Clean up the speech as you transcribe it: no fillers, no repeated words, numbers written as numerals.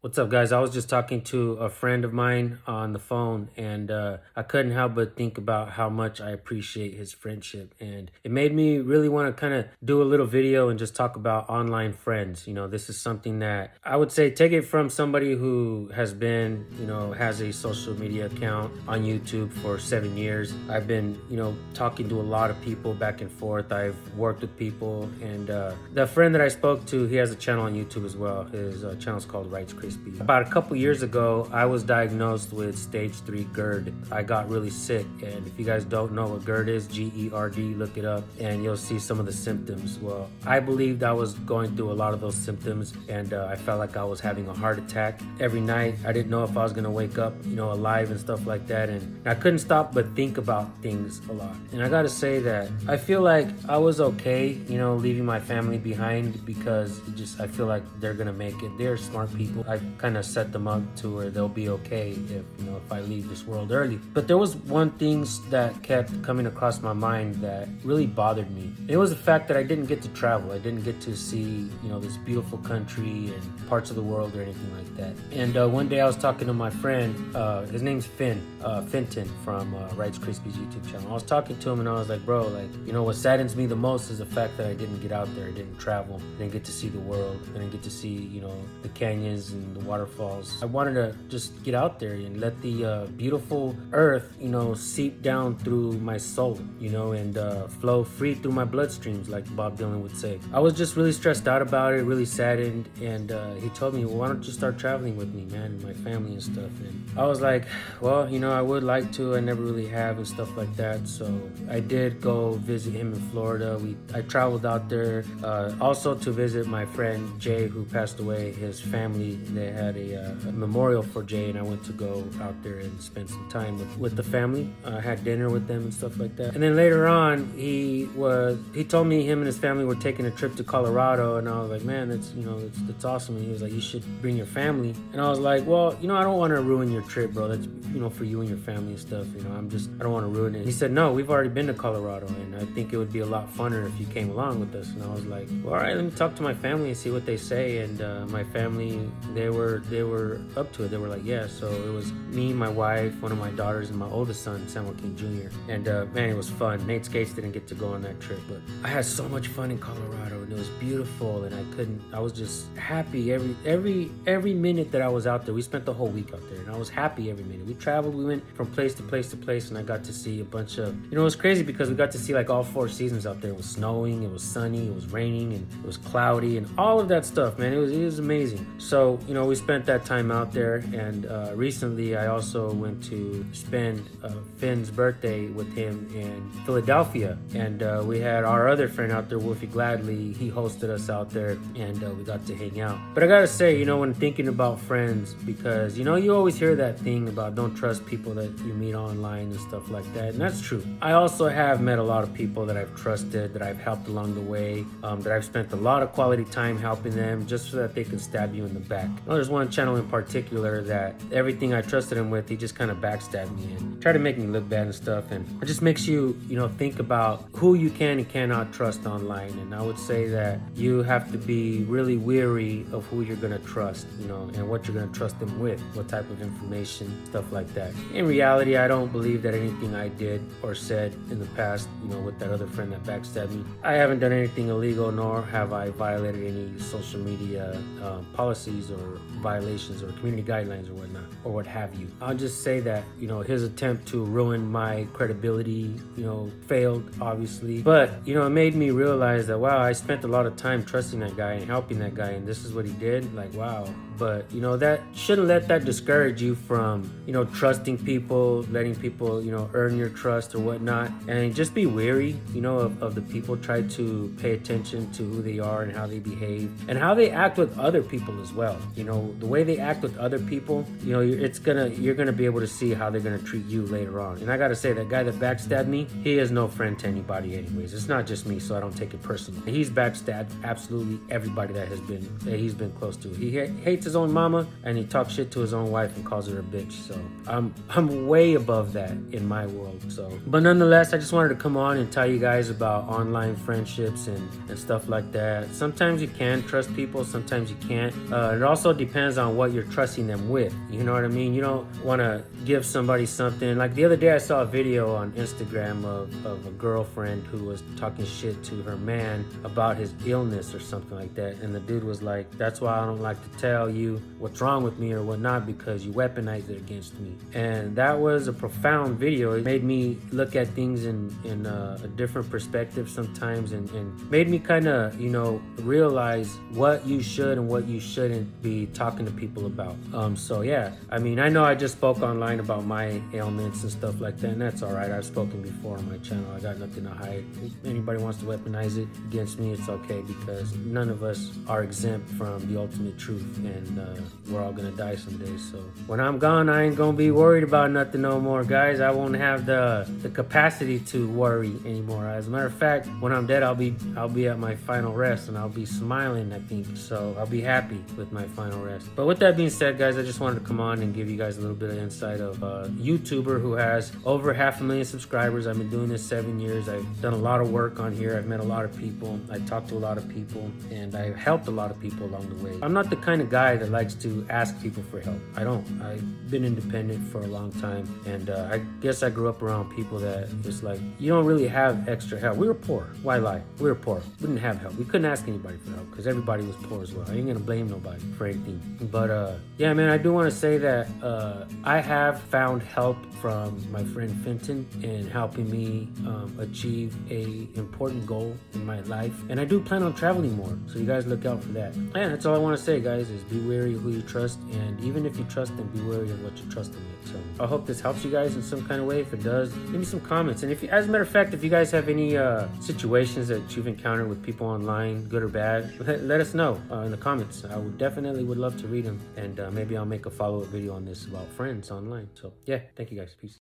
What's up, guys? I was just talking to a friend of mine on the phone, and I couldn't help but think about how much I appreciate his friendship. And it made me really want to kind of do a little video and just talk about online friends. This is something that I would say take it from somebody who has been, has a social media account on YouTube for 7 years. I've been, talking to a lot of people back and forth. I've worked with people, and the friend that I spoke to, he has a channel on YouTube as well. His channel is called Rights Crispy. About a couple years ago, I was diagnosed with stage 3 GERD. I got really sick, and if you guys don't know what GERD is, GERD, look it up, and you'll see some of the symptoms. Well, I believed I was going through a lot of those symptoms, and I felt like I was having a heart attack every night. I didn't know if I was gonna wake up, alive and stuff like that, and I couldn't stop but think about things a lot. And I gotta say that I feel like I was okay, leaving my family behind, because I feel like they're gonna make it. They're smart people. I kind of set them up to where they'll be okay if I leave this world early. But there was one thing that kept coming across my mind that really bothered me. It was the fact that I didn't get to travel. I didn't get to see, this beautiful country and parts of the world or anything like that. And one day I was talking to my friend, his name's Finton from Rights Krispies YouTube channel. I was talking to him and I was like, bro, what saddens me the most is the fact that I didn't get out there. I didn't travel. I didn't get to see the world. I didn't get to see, the canyons and the waterfalls. I wanted to just get out there and let the beautiful earth, seep down through my soul, and flow free through my bloodstreams, like Bob Dylan would say. I was just really stressed out about it, really saddened, and he told me, well, why don't you start traveling with me, man, and my family and stuff. And I was like, well, I would like to. I never really have and stuff like that. So I did go visit him in Florida. I traveled out there also to visit my friend Jay, who passed away. His family, they had a memorial for Jay, and I went to go out there and spend some time with the family. I had dinner with them and stuff like that. And then later on, he told me him and his family were taking a trip to Colorado, and I was like, man, that's awesome. And he was like, you should bring your family. And I was like, well, I don't want to ruin your trip, bro. That's for you and your family and stuff. I don't want to ruin it. He said, no, we've already been to Colorado, and I think it would be a lot funner if you came along with us. And I was like, well, all right, let me talk to my family and see what they say. And my family, they were up to it. They were like, yeah. So it was me, my wife, one of my daughters, and my oldest son, Sam Joaquin Jr. And man, it was fun. Nate Skates didn't get to go on that trip, but I had so much fun in Colorado, and it was beautiful. And I was just happy every minute that I was out there. We spent the whole week out there, and I was happy every minute. We traveled, we went from place to place to place, and I got to see a bunch of, it was crazy because we got to see like all 4 seasons out there. It was snowing, it was sunny, it was raining, and it was cloudy, and all of that stuff, man. It was amazing. So, we spent that time out there, and recently I also went to spend Finn's birthday with him in Philadelphia, and we had our other friend out there, Wolfie Gladley. He hosted us out there, and we got to hang out. But I gotta say, when thinking about friends, because you always hear that thing about don't trust people that you meet online and stuff like that, and that's true. I also have met a lot of people that I've trusted, that I've helped along the way, that I've spent a lot of quality time helping them just so that they can stab you in the back. There's one channel in particular that everything I trusted him with, he just kind of backstabbed me and tried to make me look bad and stuff. And it just makes you, think about who you can and cannot trust online. And I would say that you have to be really weary of who you're going to trust, and what you're going to trust them with, what type of information, stuff like that. In reality, I don't believe that anything I did or said in the past, with that other friend that backstabbed me, I haven't done anything illegal, nor have I violated any social media policies or violations or community guidelines or whatnot, or what have you. I'll just say that, his attempt to ruin my credibility, failed, obviously. But, it made me realize that, wow, I spent a lot of time trusting that guy and helping that guy, and this is what he did. Like, wow. But, that shouldn't let that discourage you from, trusting people, letting people, earn your trust or whatnot. And just be wary, of the people. Try to pay attention to who they are and how they behave and how they act with other people as well. The way they act with other people, you're gonna be able to see how they're gonna treat you later on. And I gotta say, that guy that backstabbed me, he is no friend to anybody anyways. It's not just me, so I don't take it personally. He's backstabbed absolutely everybody that he's been close to. He hates his own mama, and he talks shit to his own wife and calls her a bitch. So I'm way above that in my world. So, but nonetheless, I just wanted to come on and tell you guys about online friendships and stuff like that. Sometimes you can trust people, sometimes you can't. It also depends on what you're trusting them with. You know what I mean? You don't want to give somebody something. Like the other day, I saw a video on Instagram of a girlfriend who was talking shit to her man about his illness or something like that. And the dude was like, that's why I don't like to tell you what's wrong with me or whatnot, because you weaponize it against me. And that was a profound video. It made me look at things in a different perspective sometimes, and made me kind of, you know, realize what you should and what you shouldn't be talking to people about. So yeah, I mean, I know I just spoke online about my ailments and stuff like that, and that's all right. I've spoken before on my channel. I got nothing to hide. If anybody wants to weaponize it against me, it's okay, because none of us are exempt from the ultimate truth, and we're all gonna die someday. So when I'm gone, I ain't gonna be worried about nothing no more, guys. I won't have the capacity to worry anymore. As a matter of fact, when I'm dead, I'll be at my final rest, and I'll be smiling, I think. So I'll be happy with my final rest. But with that being said, guys, I just wanted to come on and give you guys a little bit of insight of a YouTuber who has over 500,000 subscribers. I've been doing this 7 years. I've done a lot of work on here. I've met a lot of people. I talked to a lot of people, and I've helped a lot of people along the way. I'm not the kind of guy that likes to ask people for help. I don't. I've been independent for a long time, and I guess I grew up around people that just like, you don't really have extra help. We were poor. Why lie? We were poor. We didn't have help. We couldn't ask anybody for help because everybody was poor as well. I ain't gonna blame nobody for anything. But yeah, man, I do want to say that I have found help from my friend Fenton in helping me achieve a important goal in my life, and I do plan on traveling more, so you guys look out for that. And that's all I want to say, guys, is be wary of who you trust, and even if you trust them, be wary of what you trust them with. So I hope this helps you guys in some kind of way. If it does, leave me some comments. And if you, as a matter of fact, if you guys have any situations that you've encountered with people online, good or bad, let us know in the comments. I would definitely would love to read them, and maybe I'll make a follow-up video on this about friends online. So yeah, thank you guys. Peace.